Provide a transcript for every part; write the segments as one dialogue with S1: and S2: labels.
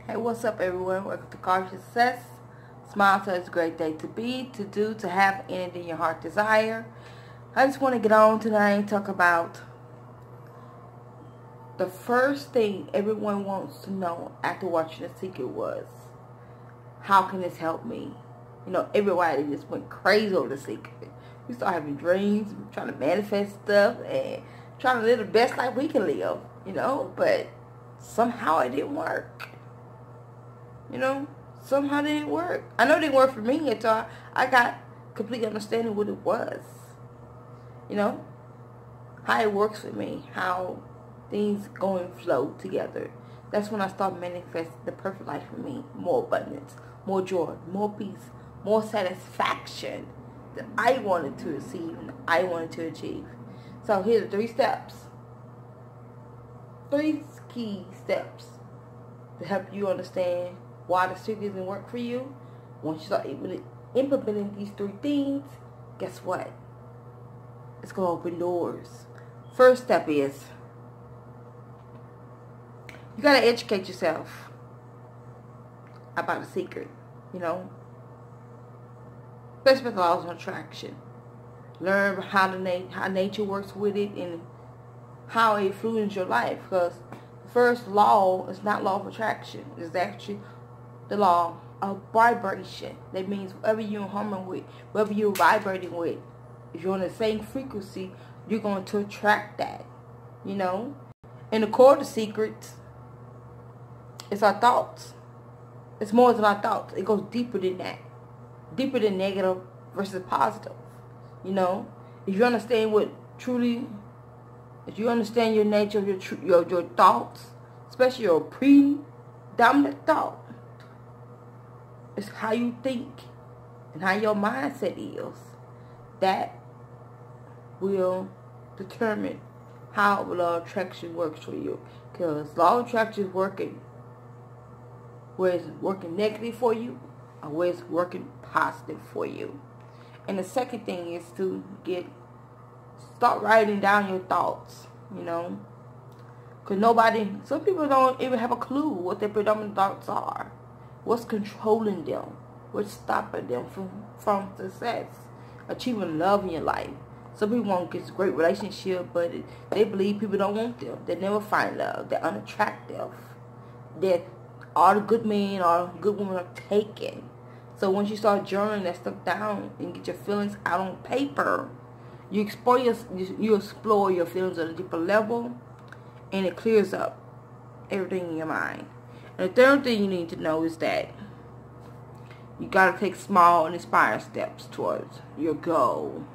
S1: Hey, what's up, everyone? Welcome to Car Success. Smile, so it's a great day to be, to do, to have anything your heart desire. I just want to get on tonight and talk about the first thing everyone wants to know after watching The Secret was, how can this help me? You know, everybody just went crazy over The Secret. We start having dreams, trying to manifest stuff, and trying to live the best life we can live, you know, but somehow it didn't work. You know, somehow it didn't work. I know it didn't work for me until I got complete understanding what it was. You know, how it works for me, how things go and flow together. That's when I start manifesting the perfect life for me. More abundance, more joy, more peace, more satisfaction that I wanted to receive and I wanted to achieve. So here's the 3 steps. 3 key steps to help you understand why The Secret doesn't work for you. Once you start implementing these 3 things, guess what? It's going to open doors. First step is, you got to educate yourself about The Secret, you know. Especially with the laws of attraction. Learn how nature works with it and how it influences your life. Because the first law is not law of attraction. It's actually the law of vibration. That means whatever you're in harmony with, whatever you're vibrating with, if you're on the same frequency, you're going to attract that, you know. And the core of The Secret is our thoughts. It's more than our thoughts. It goes deeper than that. Deeper than negative versus positive, you know. If you understand what truly, if you understand your nature of your thoughts, especially your predominant thought, it's how you think and how your mindset is, that will determine how law of attraction works for you. Because law of attraction is working where it's working negative for you or where it's working positive for you. And the second thing is to start writing down your thoughts, you know. Because some people don't even have a clue what their predominant thoughts are. What's controlling them? What's stopping them from success? Achieving love in your life. Some people want to get a great relationship, but they believe people don't want them. They never find love. They're unattractive. That all the good men or good women are taken. So once you start journaling that stuff down and get your feelings out on paper, you explore your feelings at a deeper level, and it clears up everything in your mind. And the third thing you need to know is that you got to take small and inspired steps towards your goal.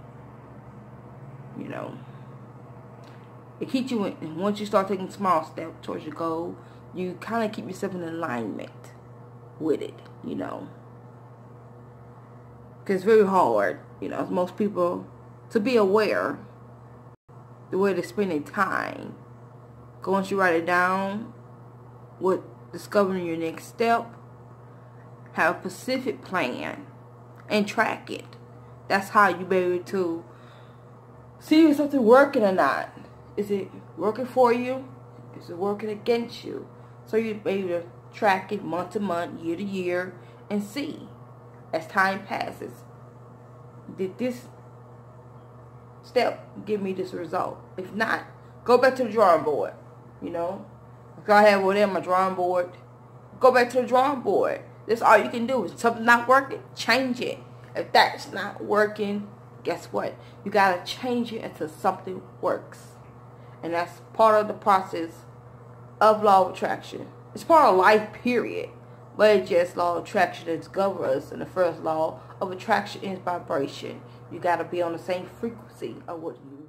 S1: You know, it keeps you in. Once you start taking small steps towards your goal, you kind of keep yourself in alignment with it, you know. Because it's very hard, you know, most people to be aware the way they spend their time. Once you write it down, with discovering your next step, have a specific plan and track it. That's how you be able to see if something working or not. Is it working for you? Is it working against you? So you'll be able to track it month to month, year to year, and see as time passes, did this step give me this result? If not, go back to the drawing board. You know, if I have one on my drawing board, go back to the drawing board. That's all you can do. If something's not working, change it. If that's not working, guess what? You gotta change it until something works. And that's part of the process of law of attraction. It's part of life, period. But it's just law of attraction that governs us. And the first law of attraction is vibration. You gotta be on the same frequency of what you